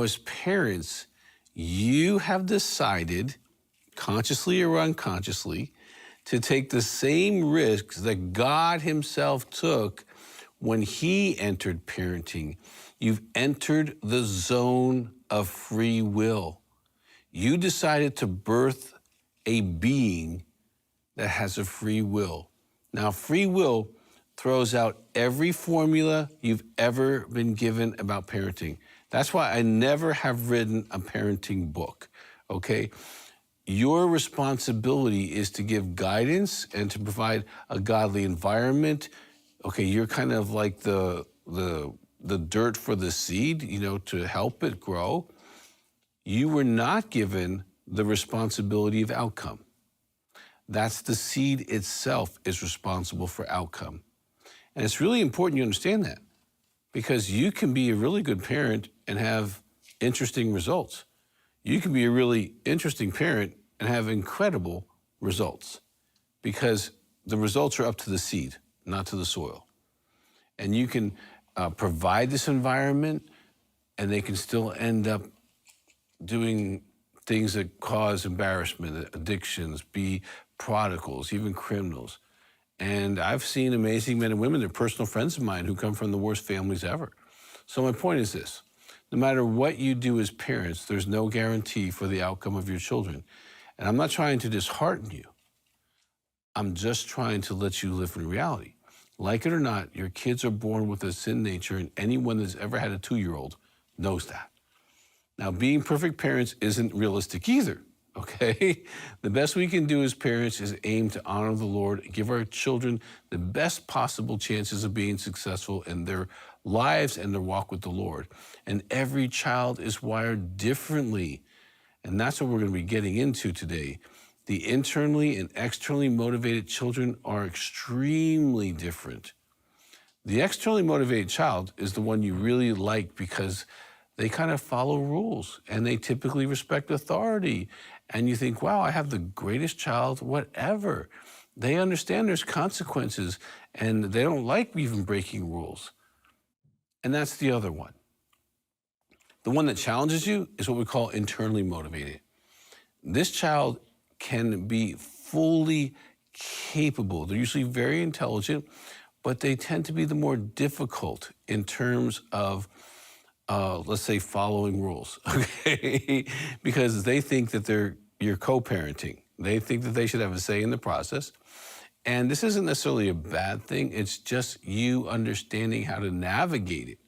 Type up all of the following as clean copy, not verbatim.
as parents, you have decided, consciously or unconsciously, to take the same risks that God himself took when he entered parenting. You've entered the zone of free will. You decided to birth a being that has a free will. Now, free will throws out every formula you've ever been given about parenting. That's why I never have written a parenting book, okay? Your responsibility is to give guidance and to provide a godly environment. Okay, you're kind of like the dirt for the seed, to help it grow. You were not given the responsibility of outcome. That's the seed itself is responsible for outcome. And it's really important you understand that, because you can be a really good parent and have interesting results. You can be a really interesting parent and have incredible results, because the results are up to the seed, not to the soil. And you can provide this environment, and they can still end up doing things that cause embarrassment, addictions, be prodigals, even criminals. And I've seen amazing men and women, they're personal friends of mine, who come from the worst families ever. So my point is this: no matter what you do as parents, there's no guarantee for the outcome of your children. And I'm not trying to dishearten you. I'm just trying to let you live in reality. Like it or not, your kids are born with a sin nature, and anyone that's ever had a 2-year-old knows that. Now, being perfect parents isn't realistic either, okay? The best we can do as parents is aim to honor the Lord, give our children the best possible chances of being successful in their lives and their walk with the Lord. And every child is wired differently. And that's what we're going to be getting into today. The internally and externally motivated children are extremely different. The externally motivated child is the one you really like because they kind of follow rules and they typically respect authority. And you think, wow, I have the greatest child, whatever. They understand there's consequences and they don't like even breaking rules. And that's the other one. The one that challenges you is what we call internally motivated. This child can be fully capable. They're usually very intelligent, but they tend to be the more difficult in terms of let's say following rules, okay? Because they think that you're co-parenting. They think that they should have a say in the process. And this isn't necessarily a bad thing. It's just you understanding how to navigate it,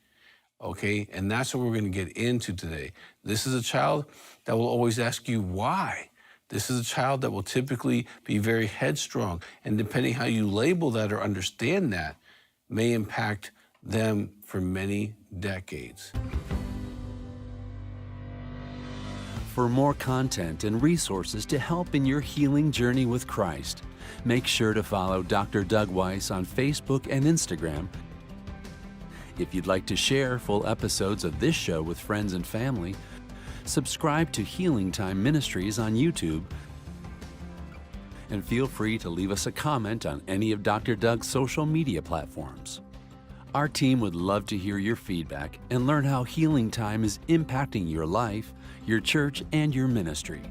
okay? And that's what we're going to get into today. This is a child that will always ask you why. This is a child that will typically be very headstrong. And depending how you label that or understand that, may impact them for many decades. For more content and resources to help in your healing journey with Christ, make sure to follow Dr. Doug Weiss on Facebook and Instagram. If you'd like to share full episodes of this show with friends and family, subscribe to Healing Time Ministries on YouTube, and feel free to leave us a comment on any of Dr. Doug's social media platforms. Our team would love to hear your feedback and learn how Healing Time is impacting your life, your church, and your ministry.